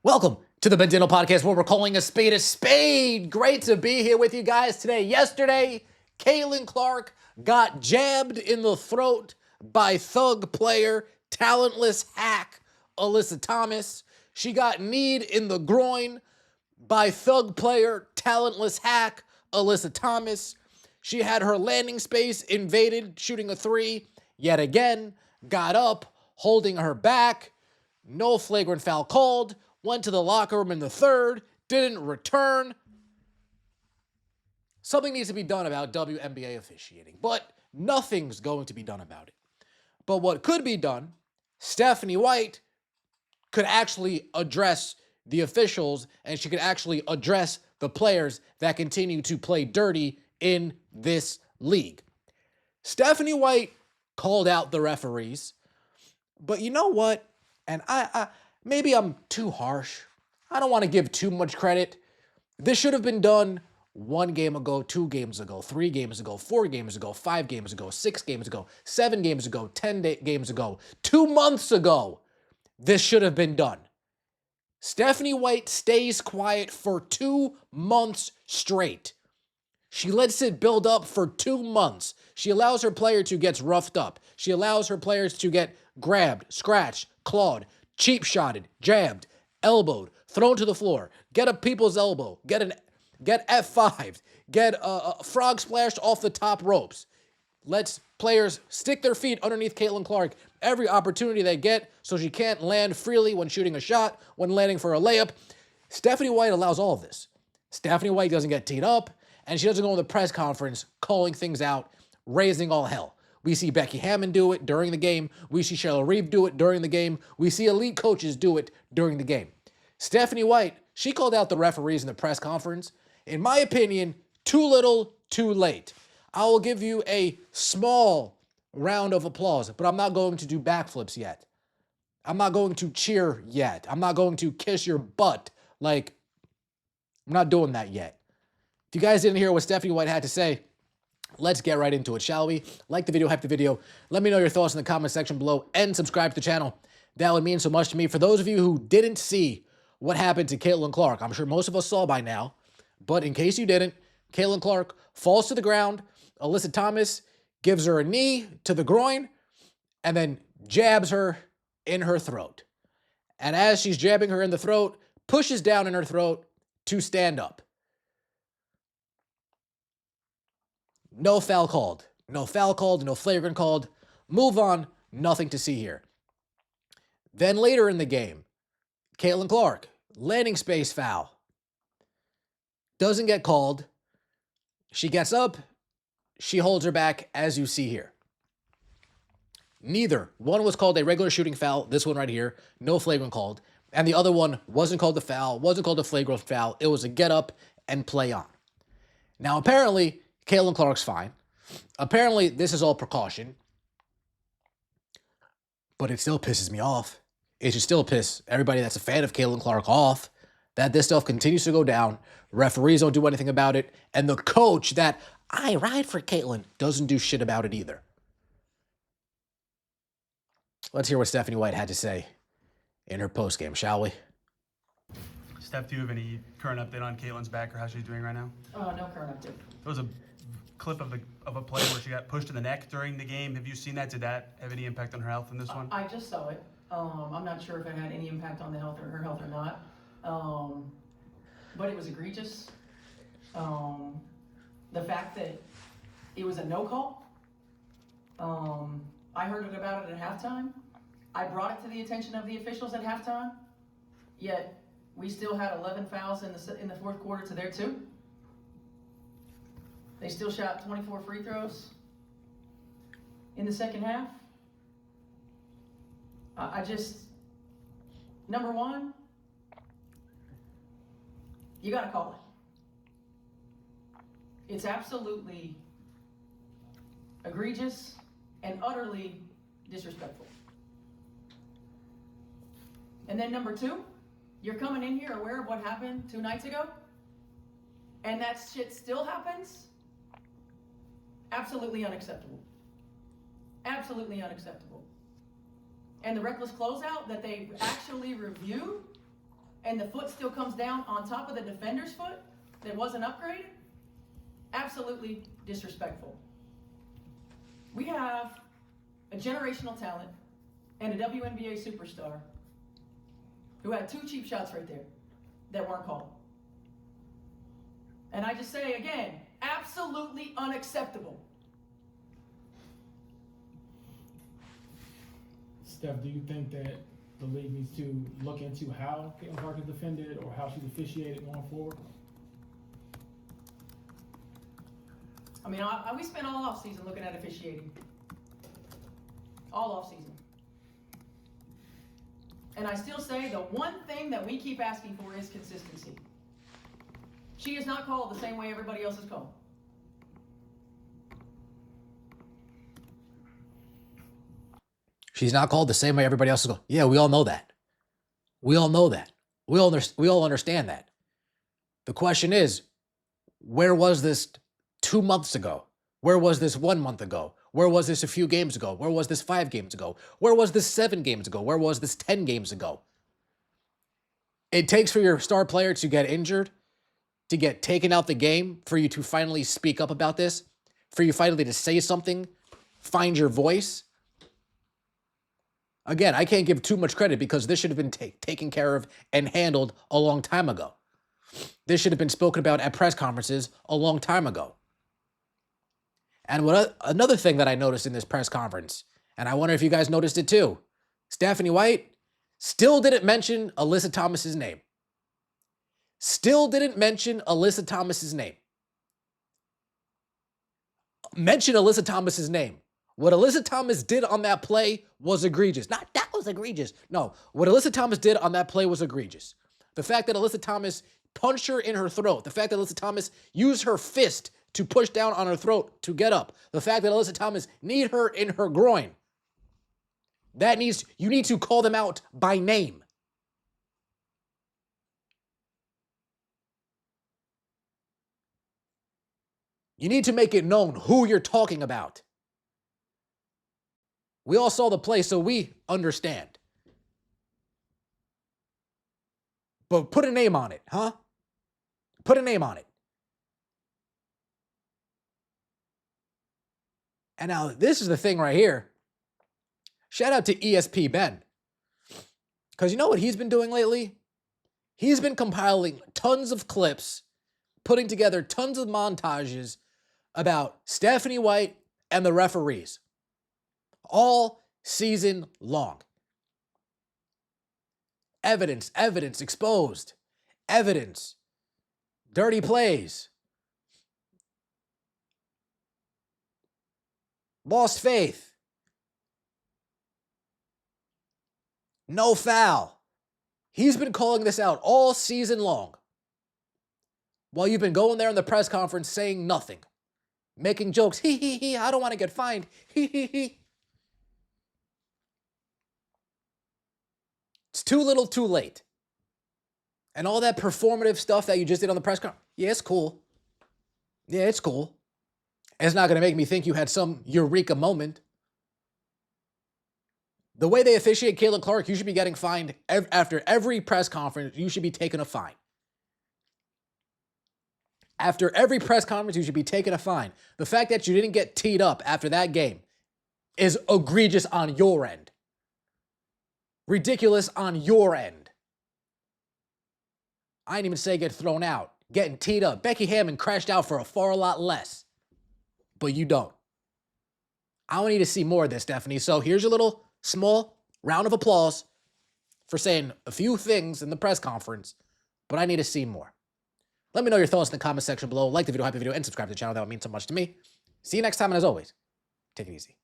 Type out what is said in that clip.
Welcome to the Bandino Podcast, where we're calling a spade a spade. Great to be here with you guys today. Yesterday, Caitlin Clark got jabbed in the throat by thug player, talentless hack, Alyssa Thomas. She got kneed in the groin by thug player, talentless hack, Alyssa Thomas. She had her landing space invaded, shooting a three, yet again, got up, holding her back. No flagrant foul called. Went to the locker room in the third, didn't return. Something needs to be done about WNBA officiating, but nothing's going to be done about it. But what could be done, Stephanie White could actually address the officials, and she could actually address the players that continue to play dirty in this league. Stephanie White called out the referees, but you know what? And maybe I'm too harsh. I don't want to give too much credit. This should have been done 1 game ago, 2 games ago, 3 games ago, 4 games ago, 5 games ago, 6 games ago, 7 games ago, 10 games ago, 2 months ago. This should have been done. Stephanie White stays quiet for 2 months straight. She lets it build up for 2 months. She allows her player to get roughed up. She allows her players to get grabbed, scratched, clawed, cheap shotted, jabbed, elbowed, thrown to the floor, get a people's elbow, get F5'd, get a frog splashed off the top ropes. Lets players stick their feet underneath Caitlin Clark every opportunity they get so she can't land freely when shooting a shot, when landing for a layup. Stephanie White allows all of this. Stephanie White doesn't get teed up, and she doesn't go in the press conference calling things out, raising all hell. We see Becky Hammon do it during the game. We see Cheryl Reeve do it during the game. We see elite coaches do it during the game. Stephanie White, she called out the referees in the press conference. In my opinion, too little, too late. I will give you a small round of applause, but I'm not going to do backflips yet. I'm not going to cheer yet. I'm not going to kiss your butt. I'm not doing that yet. If you guys didn't hear what Stephanie White had to say, let's get right into it, shall we? Like the video, hype the video. Let me know your thoughts in the comment section below and subscribe to the channel. That would mean so much to me. For those of you who didn't see what happened to Caitlin Clark, I'm sure most of us saw by now, but in case you didn't, Caitlin Clark falls to the ground. Alyssa Thomas gives her a knee to the groin and then jabs her in her throat. And as she's jabbing her in the throat, pushes down in her throat to stand up. No foul called. No foul called, no flagrant called. Move on, nothing to see here. Then later in the game, Caitlin Clark, landing space foul. Doesn't get called. She gets up. She holds her back, as you see here. Neither. One was called a regular shooting foul, this one right here, no flagrant called. And the other one wasn't called a foul, wasn't called a flagrant foul. It was a get up and play on. Now, apparently, Caitlin Clark's fine. Apparently, this is all precaution. But it still pisses me off. It should still piss everybody that's a fan of Caitlin Clark off that this stuff continues to go down. Referees don't do anything about it. And the coach that I ride for Caitlin doesn't do shit about it either. Let's hear what Stephanie White had to say in her postgame, shall we? Steph, do you have any current update on Caitlin's back or how she's doing right now? No current update. There was a clip of a play where she got pushed in the neck during the game. Have you seen that? Did that have any impact on her health in this one? I just saw it. I'm not sure if it had any impact on the health or her health or not. But it was egregious. The fact that it was a no call. I heard about it at halftime. I brought it to the attention of the officials at halftime. Yet we still had 11 fouls in the fourth quarter to their 2. They still shot 24 free throws in the second half. I just, number one, you got to call it. It's absolutely egregious and utterly disrespectful. And then number 2, you're coming in here aware of what happened 2 nights ago, and that shit still happens? Absolutely unacceptable. Absolutely unacceptable. And the reckless closeout that they actually reviewed and the foot still comes down on top of the defender's foot that wasn't upgraded, absolutely disrespectful. We have a generational talent and a WNBA superstar who had 2 cheap shots right there that weren't called. And I just say again, absolutely unacceptable. Steph, do you think that the league needs to look into how Caitlin Clark is defended or how she's officiated going forward? I mean, we spent all offseason looking at officiating. All offseason. And I still say the one thing that we keep asking for is consistency. She is not called the same way everybody else is called. She's not called the same way everybody else is called. Yeah, we all know that. We all know that. We all understand that. The question is, where was this 2 months ago? Where was this 1 month ago? Where was this a few games ago? Where was this 5 games ago? Where was this 7 games ago? Where was this 10 games ago? It takes for your star player to get injured, to get taken out the game, for you to finally speak up about this, for you finally to say something, find your voice. Again, I can't give too much credit because this should have been taken care of and handled a long time ago. This should have been spoken about at press conferences a long time ago. And another thing that I noticed in this press conference, and I wonder if you guys noticed it too, Stephanie White still didn't mention Alyssa Thomas's name. Still didn't mention Alyssa Thomas's name. Mention Alyssa Thomas's name. What Alyssa Thomas did on that play was egregious. Not that was egregious. No, what Alyssa Thomas did on that play was egregious. The fact that Alyssa Thomas punched her in her throat. The fact that Alyssa Thomas used her fist to push down on her throat to get up. The fact that Alyssa Thomas kneed her in her groin. You need to call them out by name. You need to make it known who you're talking about. We all saw the play, so we understand. But put a name on it, huh? Put a name on it. And now this is the thing right here. Shout out to ESP Ben. Because you know what he's been doing lately? He's been compiling tons of clips, putting together tons of montages about Stephanie White and the referees. All season long. Evidence exposed. Evidence. Dirty plays. Lost faith. No foul. He's been calling this out all season long. While you've been going there in the press conference saying nothing. Making jokes. Hee hee hee. I don't want to get fined. Hee hee hee. It's too little, too late. And all that performative stuff that you just did on the press conference, yeah, it's cool. Yeah, it's cool. It's not going to make me think you had some eureka moment. The way they officiate Caitlin Clark, you should be getting fined after every press conference. You should be taking a fine. After every press conference, you should be taking a fine. The fact that you didn't get teed up after that game is egregious on your end. Ridiculous on your end. I didn't even say get thrown out. Getting teed up. Becky Hammon crashed out for a far lot less. But you don't. I don't need to see more of this, Stephanie. So here's your little small round of applause for saying a few things in the press conference, but I need to see more. Let me know your thoughts in the comment section below. Like the video, hype the video, and subscribe to the channel. That would mean so much to me. See you next time, and as always, take it easy.